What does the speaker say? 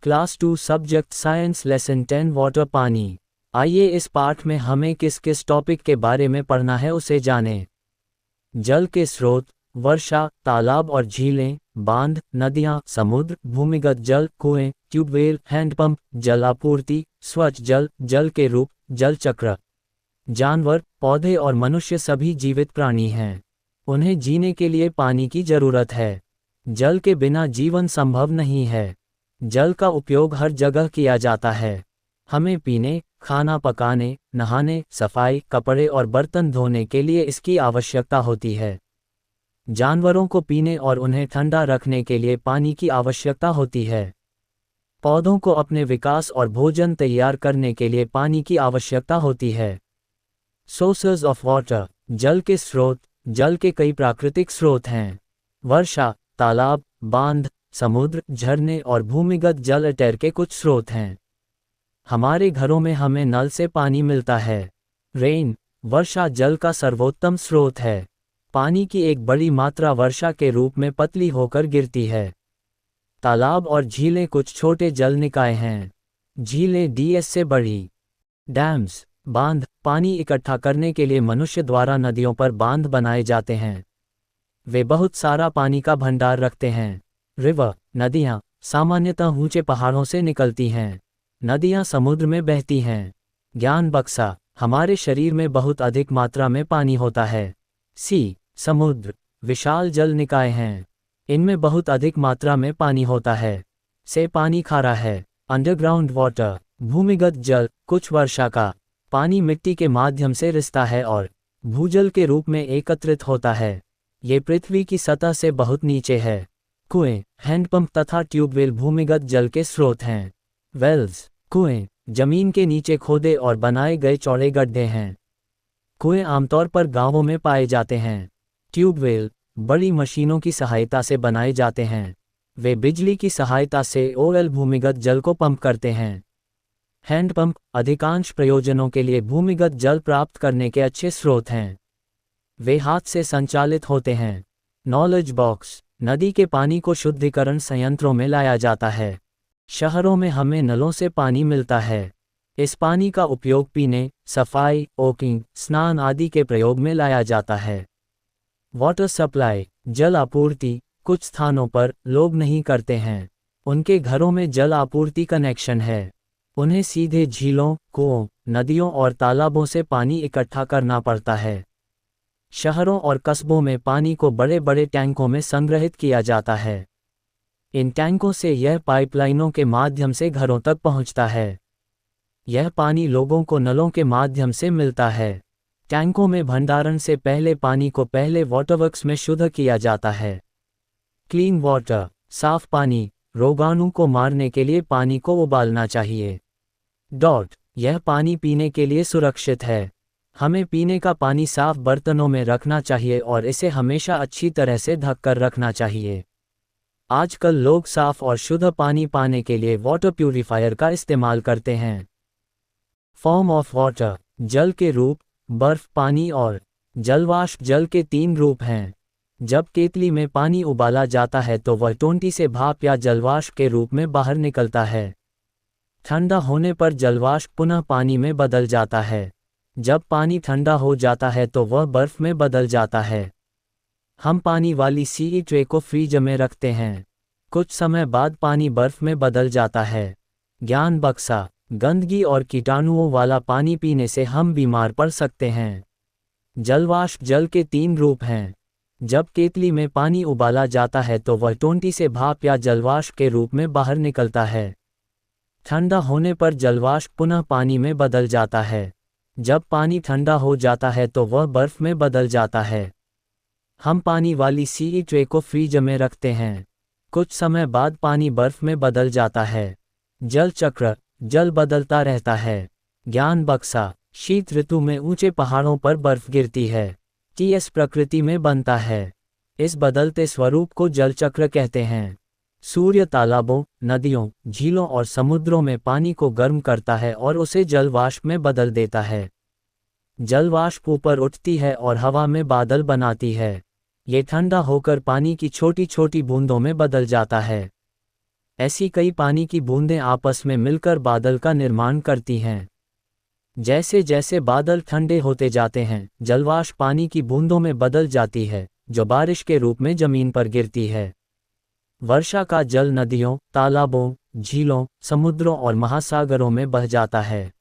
Class 2 subject science lesson 10 water पानी। आइए इस पाठ में हमें किस किस टॉपिक के बारे में पढ़ना है उसे जानें। जल के स्रोत, वर्षा, तालाब और झीलें, बांध, नदियाँ, समुद्र, भूमिगत जल, कुएं, ट्यूबवेल, हैंडपंप, जल आपूर्ति, स्वच्छ जल, जल के रूप, जल चक्र। जानवर, पौधे और मनुष्य सभी जीवित प्राणी हैं। उन्हें जीने के लिए पानी की जरूरत है। जल के बिना जीवन संभव नहीं है। जल का उपयोग हर जगह किया जाता है। हमें पीने, खाना पकाने, नहाने, सफाई, कपड़े और बर्तन धोने के लिए इसकी आवश्यकता होती है। जानवरों को पीने और उन्हें ठंडा रखने के लिए पानी की आवश्यकता होती है। पौधों को अपने विकास और भोजन तैयार करने के लिए पानी की आवश्यकता होती है। सोर्सेज ऑफ वाटर, जल के स्रोत। जल के कई प्राकृतिक स्रोत हैं। वर्षा, तालाब, बांध, समुद्र, झरने और भूमिगत जल एटर के कुछ स्रोत हैं। हमारे घरों में हमें नल से पानी मिलता है। रेन, वर्षा जल का सर्वोत्तम स्रोत है। पानी की एक बड़ी मात्रा वर्षा के रूप में पतली होकर गिरती है। तालाब और झीलें कुछ छोटे जल निकाय हैं। झीलें डीएस से बड़ी। डैम्स, बांध, पानी इकट्ठा करने के लिए मनुष्य द्वारा नदियों पर बांध बनाए जाते हैं। वे बहुत सारा पानी का भंडार रखते हैं। रिवर, नदियाँ, सामान्यतः ऊंचे पहाड़ों से निकलती हैं। नदियाँ समुद्र में बहती हैं। ज्ञान बक्सा, हमारे शरीर में बहुत अधिक मात्रा में पानी होता है। सी, समुद्र, विशाल जल निकाय हैं। इनमें बहुत अधिक मात्रा में पानी होता है। से, पानी खारा है। अंडरग्राउंड वाटर, भूमिगत जल, कुछ वर्षा का पानी मिट्टी के माध्यम से रिसता है और भूजल के रूप में एकत्रित होता है। ये पृथ्वी की सतह से बहुत नीचे है। कुएं, हैंडपंप तथा ट्यूबवेल भूमिगत जल के स्रोत हैं। वेल्स, कुएं, जमीन के नीचे खोदे और बनाए गए चौड़े गड्ढे हैं। कुएं आमतौर पर गांवों में पाए जाते हैं। ट्यूबवेल, बड़ी मशीनों की सहायता से बनाए जाते हैं। वे बिजली की सहायता से ओएल भूमिगत जल को पंप करते हैं। हैंडपंप, अधिकांश प्रयोजनों के लिए भूमिगत जल प्राप्त करने के अच्छे स्रोत हैं। वे हाथ से संचालित होते हैं। नॉलेज बॉक्स, नदी के पानी को शुद्धिकरण संयंत्रों में लाया जाता है। शहरों में हमें नलों से पानी मिलता है। इस पानी का उपयोग पीने, सफाई, ओकिंग, स्नान आदि के प्रयोग में लाया जाता है। वाटर सप्लाई, जल आपूर्ति, कुछ स्थानों पर लोग नहीं करते हैं। उनके घरों में जल आपूर्ति कनेक्शन है। उन्हें सीधे झीलों, कुओं, नदियों और तालाबों से पानी इकट्ठा करना पड़ता है। शहरों और कस्बों में पानी को बड़े बड़े टैंकों में संग्रहित किया जाता है। इन टैंकों से यह पाइपलाइनों के माध्यम से घरों तक पहुंचता है। यह पानी लोगों को नलों के माध्यम से मिलता है। टैंकों में भंडारण से पहले पानी को पहले वाटरवर्क्स में शुद्ध किया जाता है। क्लीन वाटर, साफ पानी, रोगाणु को मारने के लिए पानी को उबालना चाहिए। डॉट, यह पानी पीने के लिए सुरक्षित है। हमें पीने का पानी साफ बर्तनों में रखना चाहिए और इसे हमेशा अच्छी तरह से ढक कर रखना चाहिए। आजकल लोग साफ और शुद्ध पानी पाने के लिए वाटर प्यूरिफायर का इस्तेमाल करते हैं। फॉर्म ऑफ वाटर, जल के रूप, बर्फ, पानी और जलवाष्प जल के 3 रूप हैं। जब केतली में पानी उबाला जाता है तो वह टोंटी से भाप या जलवाष्प के रूप में बाहर निकलता है। ठंडा होने पर जलवाष्प पुनः पानी में बदल जाता है। जब पानी ठंडा हो जाता है तो वह बर्फ में बदल जाता है। हम पानी वाली सी ट्रे को फ्रीज में रखते हैं। कुछ समय बाद पानी बर्फ में बदल जाता है। ज्ञान बक्सा, गंदगी और कीटाणुओं वाला पानी पीने से हम बीमार पड़ सकते हैं। जलवाष्प जल के 3 रूप हैं। जब केतली में पानी उबाला जाता है तो वह टोंटी से भाप या जलवाष्प के रूप में बाहर निकलता है। ठंडा होने पर जलवाष्प पुनः पानी में बदल जाता है। जब पानी ठंडा हो जाता है तो वह बर्फ में बदल जाता है। हम पानी वाली सी ट्रे को फ्रीज में रखते हैं। कुछ समय बाद पानी बर्फ में बदल जाता है। जल चक्र, जल बदलता रहता है। ज्ञान बक्सा, शीत ऋतु में ऊंचे पहाड़ों पर बर्फ गिरती है। टीएस प्रकृति में बनता है। इस बदलते स्वरूप को जल चक्र कहते हैं। सूर्य तालाबों, नदियों, झीलों और समुद्रों में पानी को गर्म करता है और उसे जलवाष्प में बदल देता है। जलवाष्प ऊपर उठती है और हवा में बादल बनाती है। ये ठंडा होकर पानी की छोटी छोटी बूंदों में बदल जाता है। ऐसी कई पानी की बूंदें आपस में मिलकर बादल का निर्माण करती हैं। जैसे जैसे बादल ठंडे होते जाते हैं, जलवाष्प पानी की बूंदों में बदल जाती है, जो बारिश के रूप में जमीन पर गिरती है। वर्षा का जल नदियों, तालाबों, झीलों, समुद्रों और महासागरों में बह जाता है।